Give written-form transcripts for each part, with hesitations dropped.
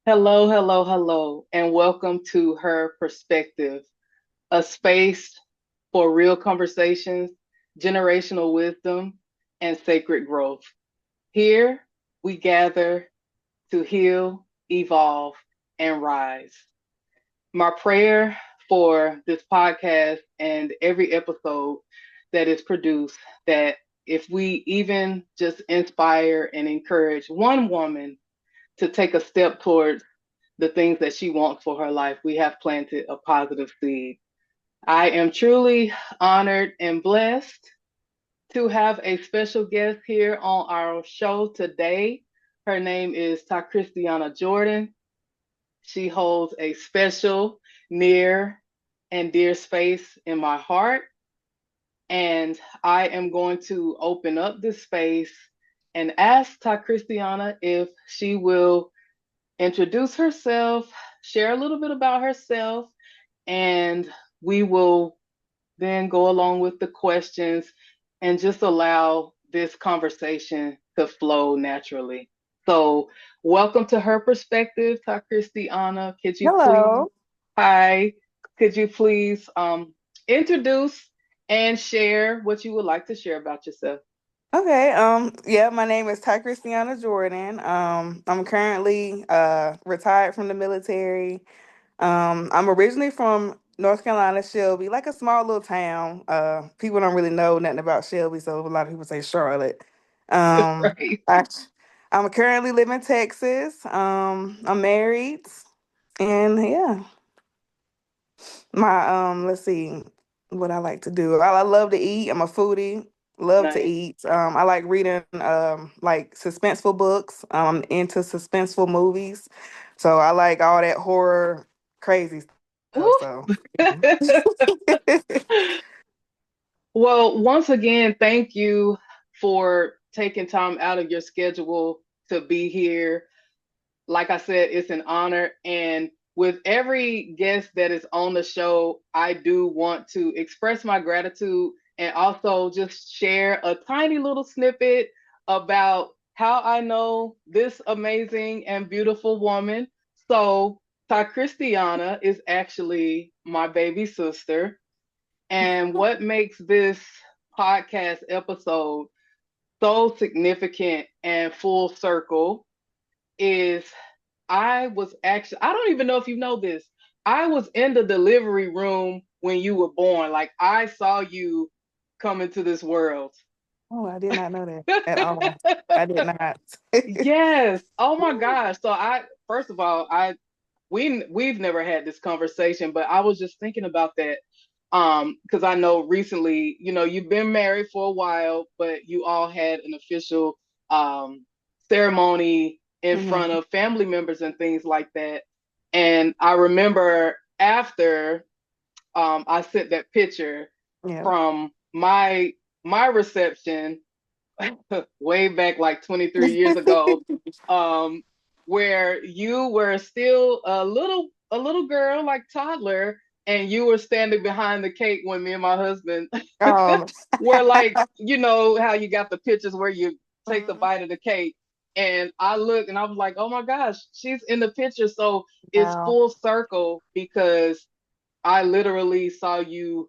Hello, hello, hello, and welcome to Her Perspective, a space for real conversations, generational wisdom, and sacred growth. Here we gather to heal, evolve, and rise. My prayer for this podcast and every episode that is produced that if we even just inspire and encourage one woman to take a step towards the things that she wants for her life, we have planted a positive seed. I am truly honored and blessed to have a special guest here on our show today. Her name is Christiana Jordan. She holds a special, near, and dear space in my heart. And I am going to open up this space and ask Christiana if she will introduce herself, share a little bit about herself, and we will then go along with the questions and just allow this conversation to flow naturally. So, welcome to Her Perspective, Christiana. Could you please, Hello. hi, could you please introduce and share what you would like to share about yourself? Okay. My name is Christiana Jordan. I'm currently retired from the military. I'm originally from North Carolina, Shelby, like a small little town. People don't really know nothing about Shelby, so a lot of people say Charlotte. Um, Right. I, I'm currently live in Texas. I'm married, and yeah. Let's see what I like to do. I love to eat. I'm a foodie. Love to Nice. eat. I like reading like suspenseful books. I'm into suspenseful movies. So I like all that horror crazy stuff. So Woo. yeah. Well, once again, thank you for taking time out of your schedule to be here. Like I said, it's an honor. And with every guest that is on the show, I do want to express my gratitude and also just share a tiny little snippet about how I know this amazing and beautiful woman. So, Christiana is actually my baby sister. And what makes this podcast episode so significant and full circle is I don't even know if you know this. I was in the delivery room when you were born. Like I saw you come into this world. Oh, I did not know that at all. I did not. Yes. Oh my gosh. So first of all, we've never had this conversation, but I was just thinking about that because I know recently, you've been married for a while, but you all had an official um ceremony in front Hmm. of family members and things like that. And I remember after I sent that picture Yeah. from my reception way back like 23 years ago, um, where you were still a little girl, like toddler, and you were standing behind the cake when me and my husband um. were like, how you got the pictures where you take the Mhm. bite of the cake. And I looked and I was like, oh my gosh, she's in the picture. So it's Wow. full circle because I literally saw you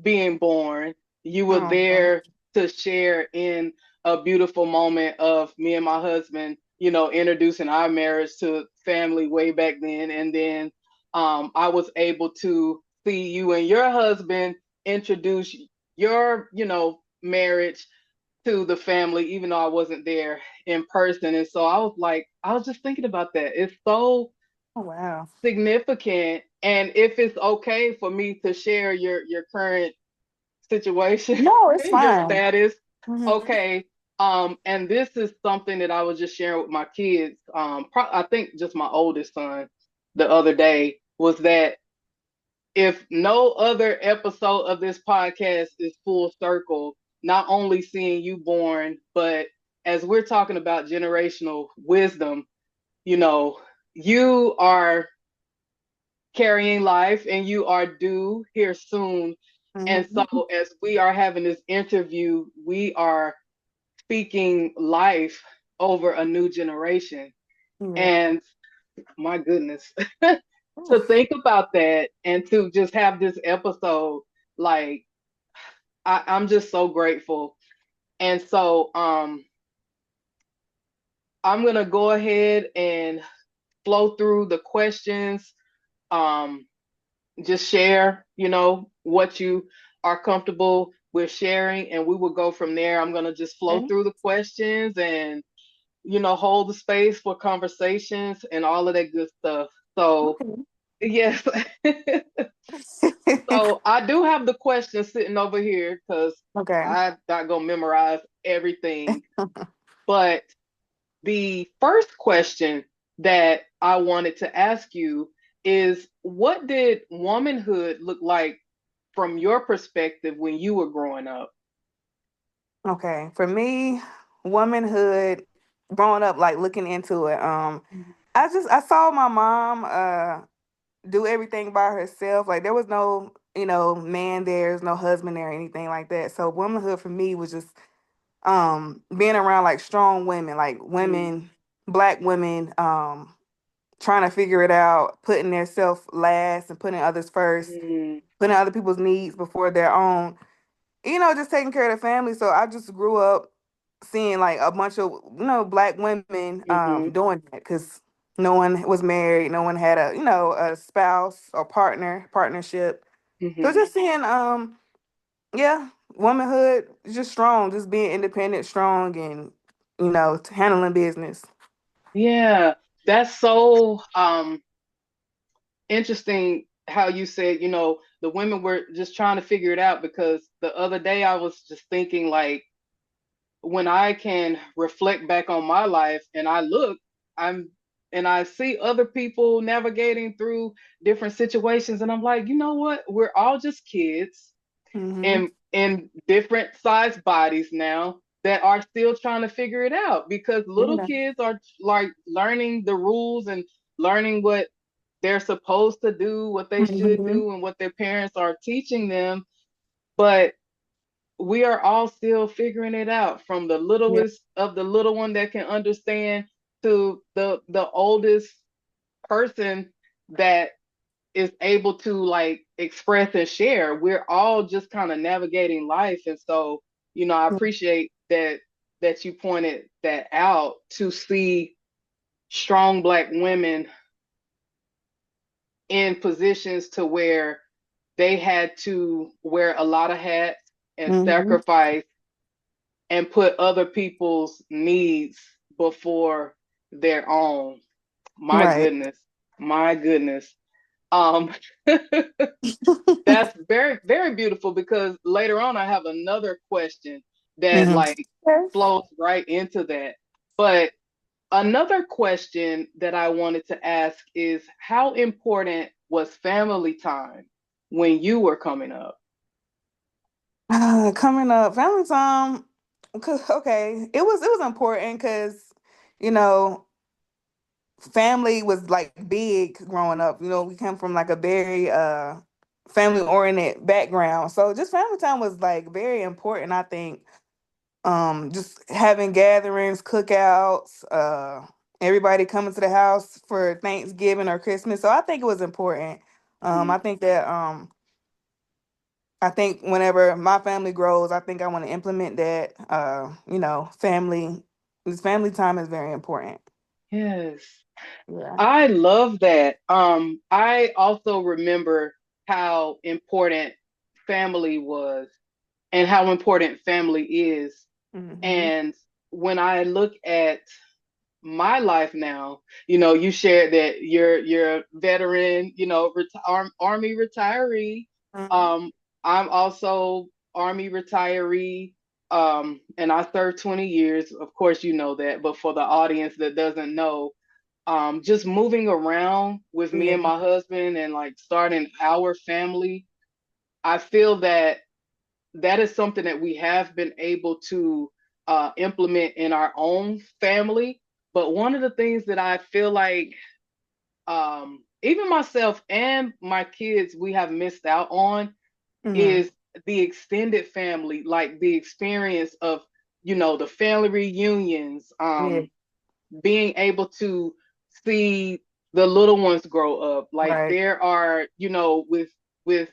being born. You were Oh, thank there to share in a beautiful moment of me and my husband, introducing our marriage to family way back then. And then I was able to see you and your husband introduce your, marriage to the family, even though I wasn't there in person. And so I was just thinking about that. It's so you. Oh, wow. significant. And if it's okay for me to share your current situation, No, it's your fine. status. Hmm. Okay. And this is something that I was just sharing with my kids. I think just my oldest son the other day was that if no other episode of this podcast is full circle, not only seeing you born, but as we're talking about generational wisdom, you know, you are carrying life and you are due here soon. And so, Hmm. as we are having this interview, we are speaking life over a new generation. Yeah. And my goodness, to think about that and to just have this episode, like I'm just so grateful. And so I'm gonna go ahead and flow through the questions. Um, just share, what you are comfortable with sharing, and we will go from there. I'm gonna just flow Okay. through the questions and hold the space for conversations and all of that good stuff. So Okay. yes. So I do have the questions sitting over here because Okay. I'm not gonna memorize everything. But the first question that I wanted to ask you is, what did womanhood look like from your perspective when you were growing up? Okay. For me, womanhood, growing up, like looking into it, I saw my mom do everything by herself. Like there was no, man there's no husband there or anything like that. So womanhood for me was just being around like strong women, like Mm, women, black women, trying to figure it out, putting their self last and putting others first, mm, putting other people's needs before their own, just taking care of the family. So I just grew up seeing like a bunch of, black women mhm, doing that because no one was married, no one had a, a spouse or partnership. So mhm. just seeing, yeah, womanhood is just strong, just being independent, strong, and, handling business. Yeah, that's so interesting how you said, the women were just trying to figure it out, because the other day I was just thinking, like, when I can reflect back on my life and I'm and I see other people navigating through different situations, and I'm like, you know what? We're all just kids Mm-hmm. in different sized bodies now that are still trying to figure it out, because little Yeah. kids are like learning the rules and learning what they're supposed to do, what they should Mm-hmm. do, and what their parents are teaching them. But we are all still figuring it out, from the Yeah. littlest of the little one that can understand to the oldest person that is able to like express and share. We're all just kind of navigating life. And so, I appreciate that you pointed that out, to see strong black women in positions to where they had to wear a lot of hats and Mm-hmm. sacrifice and put other people's needs before their own. My Right. goodness. My goodness. Um, that's very, very beautiful, because later on I have another question that Mm-hmm. like flows right into that. But another question that I wanted to ask is, how important was family time when you were coming up? Coming up, family time. Okay, it was important because you know family was like big growing up. We come from like a very family oriented background, so just family time was like very important. I think just having gatherings, cookouts, everybody coming to the house for Thanksgiving or Christmas. So I think it was important. Mm-hmm. I think that I think whenever my family grows, I think I want to implement that. This family time is very important. Yes. Yeah. I love that. I also remember how important family was and how important family is. Hmm. And when I look at my life now, you shared that you're a veteran, army retiree. Hmm. Um, I'm also army retiree. And I served 20 years. Of course, you know that, but for the audience that doesn't know, just moving around with me Yeah. and my husband and like starting our family, I feel that that is something that we have been able to implement in our own family. But one of the things that I feel like, even myself and my kids, we have missed out on, Hmm. is the extended family, like the experience of, the family reunions, Yeah. being able to see the little ones grow up. Like Right. there are, with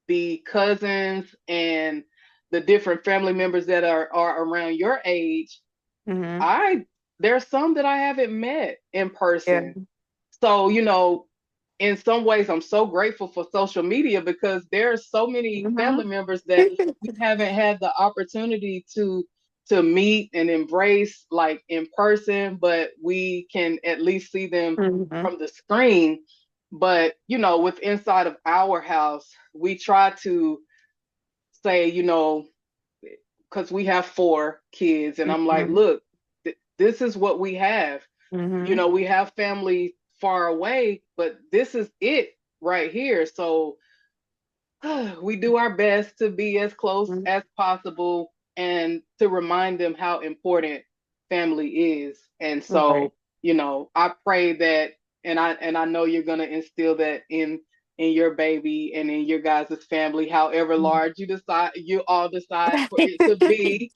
the cousins and the different family members that are around your age, Mm-hmm. I there's some that I haven't met in Yeah. person. So, in some ways, I'm so grateful for social media because there are so many Mm-hmm. family members that we haven't had the opportunity to meet and embrace like in person, but we can at least see them Mm-hmm. from the screen. But, with inside of our house, we try to say, because we have 4 kids, and I'm like, Mm-hmm. look, this is what we have. Mm-hmm. We have family far away, but this is it right here. So we do our best to be as close as possible and to remind them how important family is. And Right. so, I pray that, and I know you're gonna instill that in your baby and in your guys' family, however large you all decide for it to be,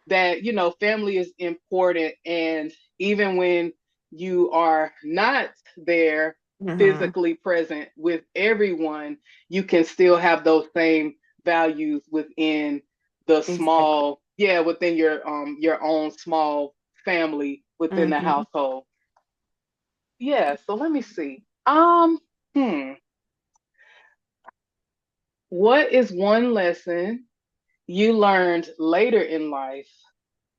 that family is important, and even when you are not there Mm-hmm. physically present with everyone, you can still have those same values within the Exactly. small, yeah, within your own small family within the Mm-hmm. household. Yeah, so let me see. Hmm what is one lesson you learned later in life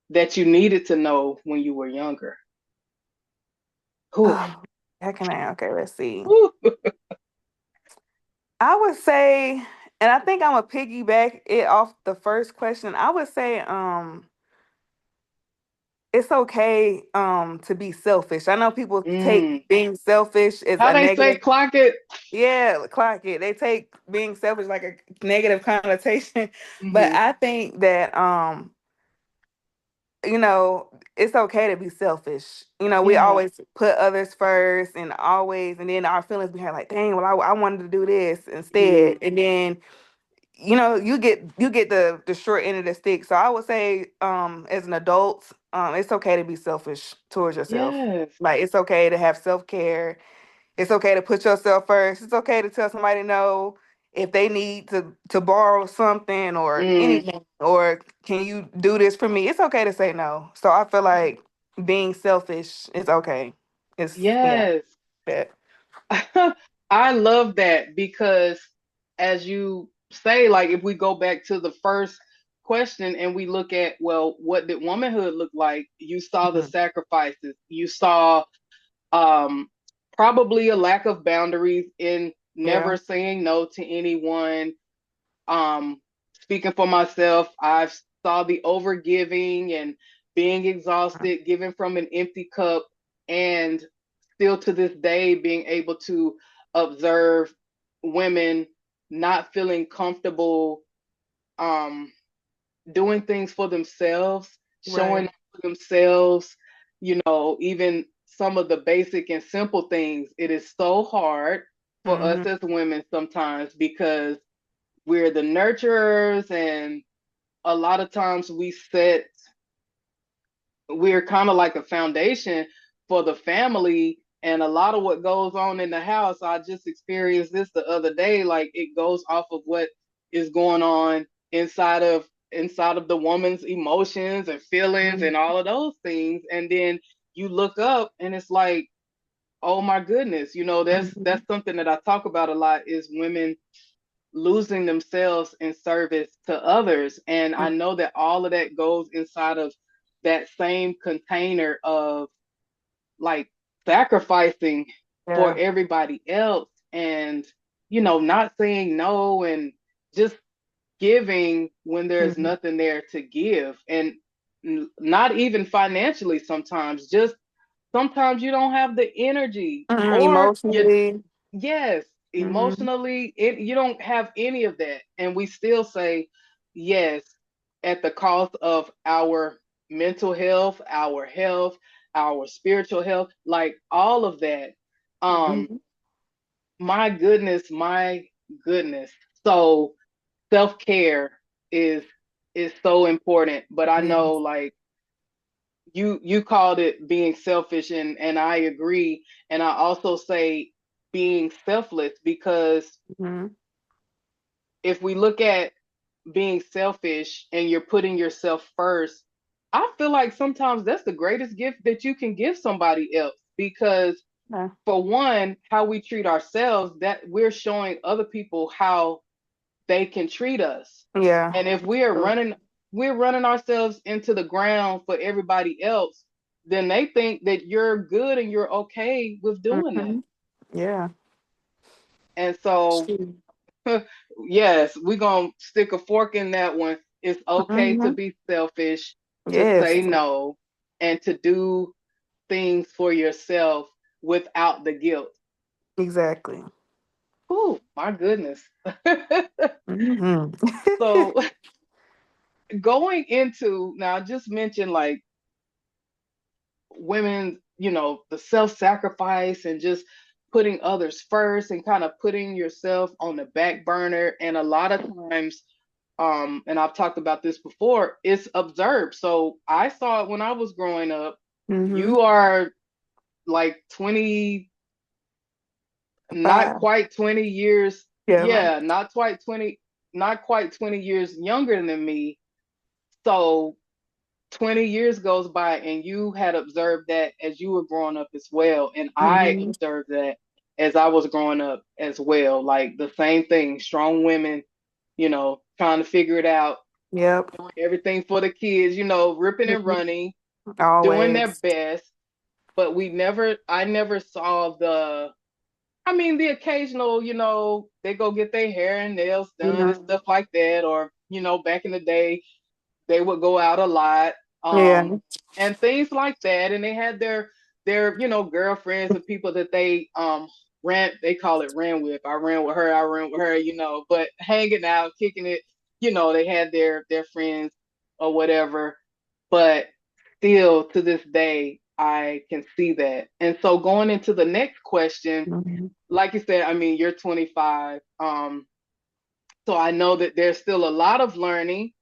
that you needed to know when you were younger? Oof. Oh, how can I? Okay, let's see. Oof. I would say, and I think I'm gonna piggyback it off the first question. I would say, it's okay, to be selfish. I know people take Mm. being selfish as How a they say negative. clock it? Yeah, clock it. They take being selfish like a negative connotation, but Hmm. I think that it's okay to be selfish. We Yeah. always put others first and always, and then our feelings behind like, dang, well, I wanted to do this Mm. instead. And then, you get the short end of the stick. So I would say, as an adult, it's okay to be selfish towards yourself. Yes. Like it's okay to have self-care. It's okay to put yourself first. It's okay to tell somebody no if they need to borrow something or Mm. anything, or can you do this for me? It's okay to say no. So I feel like being selfish is okay. It's yeah. Yes. That. I love that because, as you say, like if we go back to the first question and we look at, well, what did womanhood look like? You saw the Mhm. sacrifices. You saw um probably a lack of boundaries in Yeah. never saying no to anyone. Um, Speaking for myself, I've saw the overgiving and being exhausted, giving from an empty cup, and still to this day being able to observe women not feeling comfortable um, doing things for themselves, showing Right. up for themselves, even some of the basic and simple things. It is so hard for us Hmm. as women sometimes because we're the nurturers, and a lot of times we're kind of like a foundation for the family, and a lot of what goes on in the house, I just experienced this the other day, like it goes off of what is going on inside of the woman's emotions and feelings and all of those things, and then you look up and it's like, oh my goodness, Hmm. that's something that I talk about a lot, is women losing themselves in service to others. And I know that all of that goes inside of that same container of like sacrificing for Yeah. everybody else, and, not saying no, and just giving when there's Hmm. nothing there to give. And not even financially sometimes, just sometimes you don't have the energy, or you Emotionally. yes, Hmm. emotionally, you don't have any of that. And we still say yes at the cost of our mental health, our spiritual health, like all of that. Um, Hmm. my goodness. So self-care is is so important. But I know Yes. like you called it being selfish, and I agree. And I also say being selfless, because Mm-hmm. if we look at being selfish and you're putting yourself first, I feel like sometimes that's the greatest gift that you can give somebody else, because Yeah. for one, how we treat ourselves, that we're showing other people how they can treat us. Yeah. And if we're running ourselves into the ground for everybody else, then they think that you're good and you're okay with doing that. Mm-hmm. Yeah. And so, Shoot. yes, we're going to stick a fork in that one. It's okay to Mm-hmm. be selfish, to Yes. say no, and to do things for yourself without the guilt. Exactly. Oh, my goodness. Mm-hmm. So, going into now, I just mentioned like women, the self-sacrifice and just putting others first and kind of putting yourself on the back burner. And a lot of times, and I've talked about this before, it's observed. So I saw it when I was growing up. Mm-hmm. You are like 20, not 5. quite 20 years. Yeah, like Yeah, not quite 20 years younger than me. So 20 years goes by and you had observed that as you were growing up as well. And I mm-hmm. observed that as I was growing up as well. Like the same thing, strong women, trying to figure it out, Yep. doing everything for the kids, ripping and Mhm. running, doing their Always. best. But I never saw the occasional, they go get their hair and nails done and Yeah. stuff like that. Or, back in the day, they would go out a lot, Yeah. and things like that. And they had their girlfriends and people that they call it ran with. I ran with her, but hanging out, kicking it, they had their friends or whatever. But still to this day, I can see that. And so going into the next question, Mhm. like you said, I mean, you're 25. So I know that there's still a lot of learning.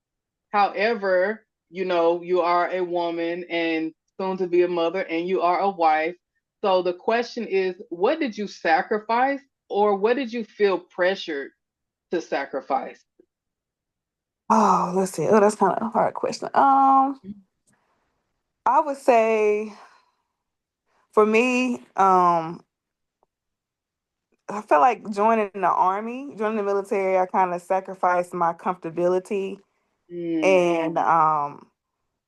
However, you are a woman and soon to be a mother, and you are a wife. So the question is, what did you sacrifice, or what did you feel pressured to sacrifice? Oh, let's see. Oh, that's kind of a hard question. I would say for me, I feel like joining the military, I kind of sacrificed my comfortability Mm, and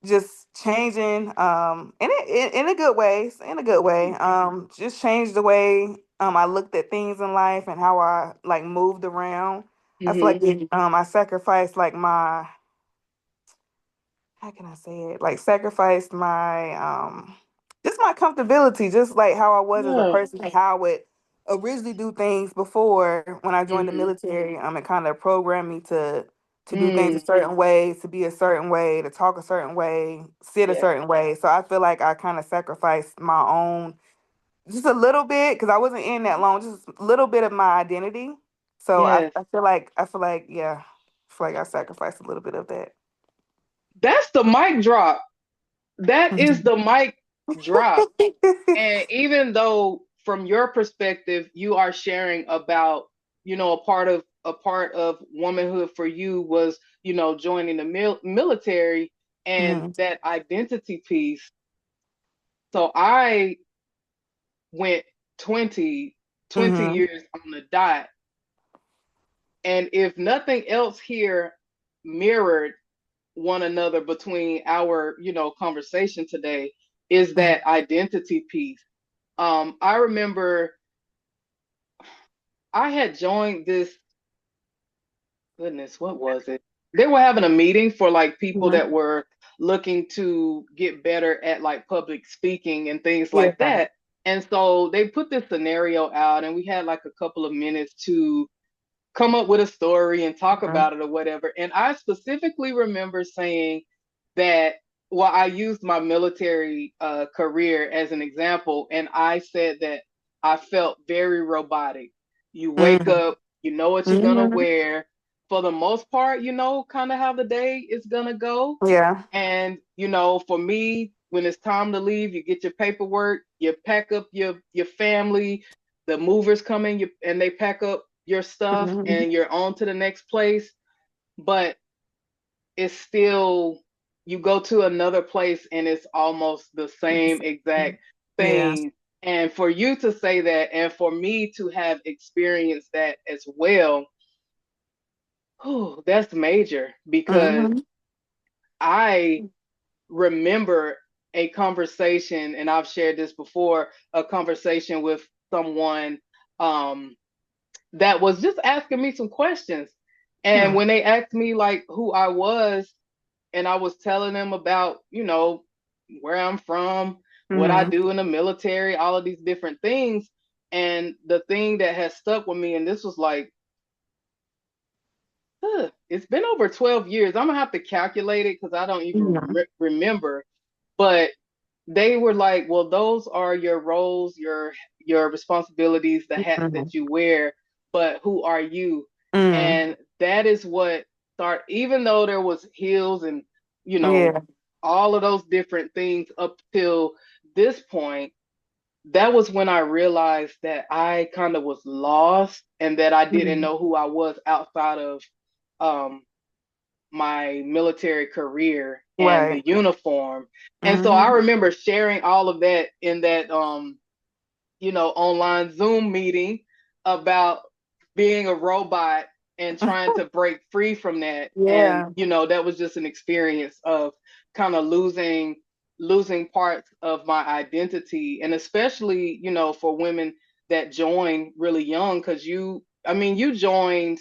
just changing in a good way, just changed the way I looked at things in life and how I like moved around. I feel mm-hmm. like I sacrificed like my, how can I say it? Like sacrificed my just my comfortability, just like how I was as a Yeah. person, and how I would originally do things before when I joined the Mm-hmm. military. It kind of programmed me to do things a Mm, certain way, to be a certain way, to talk a certain way, sit a yeah. certain way. So I feel like I kind of sacrificed my own just a little bit because I wasn't in that long, just a little bit of my identity. So Yes. I feel like yeah, I feel like I sacrificed a little bit of that. That's the mic drop. That is the mic drop. And even though from your perspective you are sharing about, a part of womanhood for you was, joining the military and Mhm. that identity piece. So I went 20 Mhm. years on the dot. And if nothing else here mirrored one another between our, conversation today, is Mhm. that identity piece. I remember I had joined this, goodness, what was it? They were having a meeting for like people that Mhm. were looking to get better at like public speaking and things Yeah. like that. And so they put this scenario out, and we had like a couple of minutes to come up with a story and talk Mhm. about it or whatever. And I specifically remember saying that, well, I used my military career as an example, and I said that I felt very robotic. You wake Mhm. up, you know what you're gonna Mhm. wear. For the most part, you know kind of how the day is gonna go. Yeah. And, for me, when it's time to leave, you get your paperwork, you pack up your family, the movers come in, and they pack up your stuff, Mhm. and you're on to the next place. But it's still, you go to another place and it's almost the same exact Yeah. thing. And for you to say that, and for me to have experienced that as well, that's major, because Mhm. I remember a conversation, and I've shared this before, a conversation with someone um, that was just asking me some questions. And Hmm. when they asked me like who I was, and I was telling them about, where I'm from, what I Mhm. do in the military, all of these different things. And the thing that has stuck with me, and this was like, it's been over 12 years. I'm gonna have to calculate it because I don't even Mhm. remember. But they were like, well, those are your roles, your responsibilities, the hats Mhm. that you wear, but who are you? Mm. And that is what start, even though there was hills and, you know, Yeah. all of those different things up till this point, that was when I realized that I kind of was lost and that I didn't Mhm. know who I was outside of um my military career and Right. the uniform. And so I Mhm. remember sharing all of that in that online Zoom meeting about being a robot and trying to break free from that. And Yeah. that was just an experience of kind of losing parts of my identity, and especially, for women that join really young, because you joined,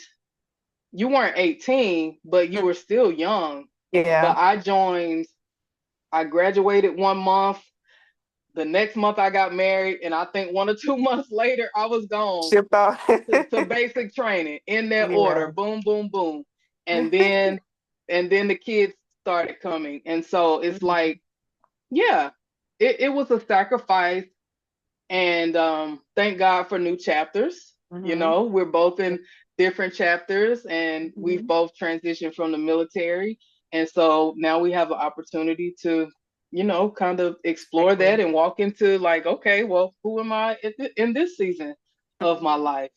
you weren't 18, but you Mm. were still young. But Yeah. I graduated 1 month. The next month I got married, and I think 1 or 2 months later I was gone Shipped off. to basic training in that order. Yeah. Boom, boom, boom. And then the kids started coming. And so it's Mhm. like, yeah, it was a sacrifice, and thank God for new chapters. Mhm. We're both in different chapters, and we've Mhm. both transitioned from the military. And so now we have an opportunity to, kind of explore that Exactly. and walk into like, okay, well, who am I in this season of my Mhm. life?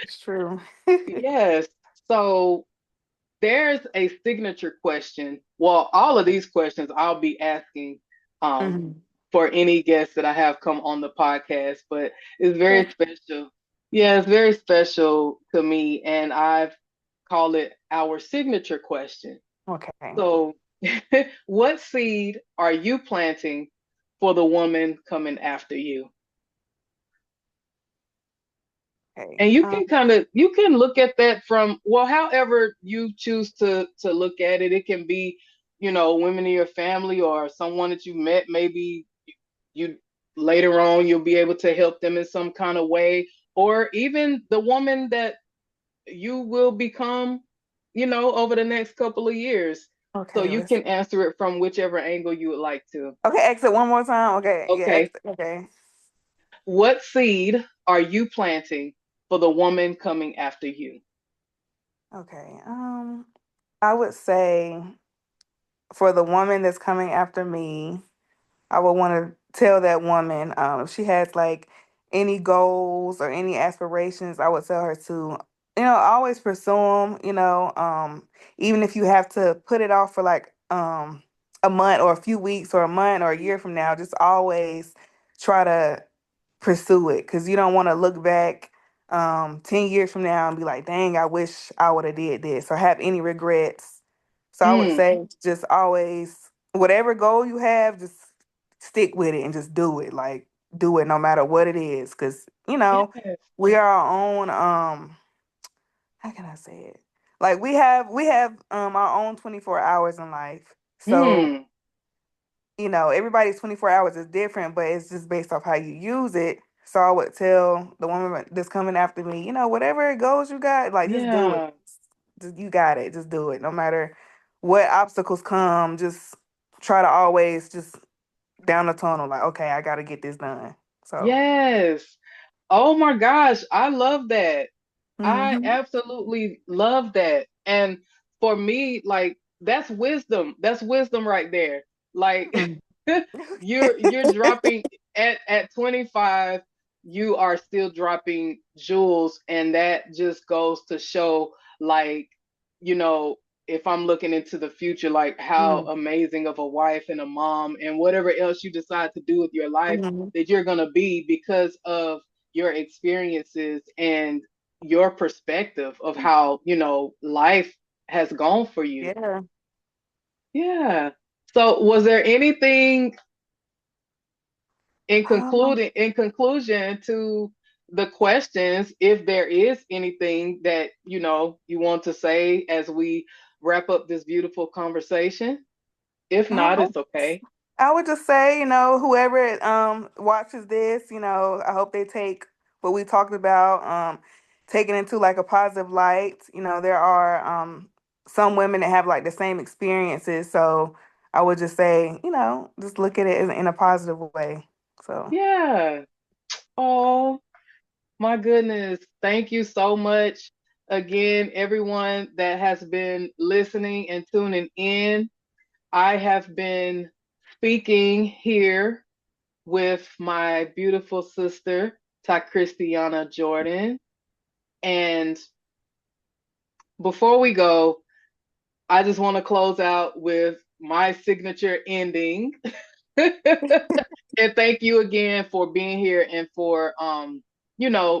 It's true. Yes. So there's a signature question. Well, all of these questions I'll be asking um, Mhm. for any guests that I have come on the podcast, but it's Okay. very special. Yeah, it's very special to me, and I've called it our signature question. Okay. So, what seed are you planting for the woman coming after you? Okay. And you can look at that from, well, however you choose to look at it. It can be, women in your family or someone that you met. Maybe you later on you'll be able to help them in some kind of way, or even the woman that you will become, over the next couple of years. So Okay. you Let's. can answer it from whichever angle you would like to. Okay. Exit one more time. Okay. Yeah. Okay. Exit. Okay. What seed are you planting for the woman coming after you? Okay. I would say for the woman that's coming after me, I would want to tell that woman if she has like any goals or any aspirations, I would tell her to, always pursue them. Even if you have to put it off for like a month or a few weeks or a month or a year from now, just always try to pursue it because you don't want to look back 10 years from now and be like, dang, I wish I would have did this or have any regrets. So I would Mm, say just always whatever goal you have, just stick with it and just do it. Like do it no matter what it is. Cause yes. we are our own how can I say it? Like we have our own 24 hours in life. So Mm, everybody's 24 hours is different, but it's just based off how you use it. So I would tell the woman that's coming after me, whatever goals you got, like just do it. yeah. You got it. Just do it. No matter what obstacles come, just try to always just down the tunnel, like, okay, I gotta get this done. So Yes. Oh my gosh, I love that. I hmm absolutely love that. And for me, like, that's wisdom. That's wisdom right there. Like Mm. you're dropping at 25, you are still dropping jewels, and that just goes to show, like, you know, if I'm looking into the future, like how Mm. amazing of a wife and a mom and whatever else you decide to do with your life Mhm. that you're gonna be because of your experiences and your perspective of how, life has gone for you. Yeah. Yeah. So was there anything Um, in conclusion to the questions, if there is anything that, you want to say as we wrap up this beautiful conversation? If not, um, it's okay. I would just say, whoever watches this, I hope they take what we talked about, take it into like a positive light. There are some women that have like the same experiences, so I would just say, just look at it in a positive way. So, Yeah. Oh, my goodness. Thank you so much again, everyone that has been listening and tuning in. I have been speaking here with my beautiful sister, Ta Christiana Jordan. And before we go, I just want to close out with my signature ending. And thank you again for being here and for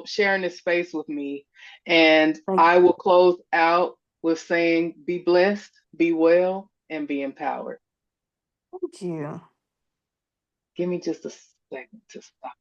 sharing this space with me. And thank I will close out with saying be blessed, be well, and be empowered. you. Give me just a second to stop.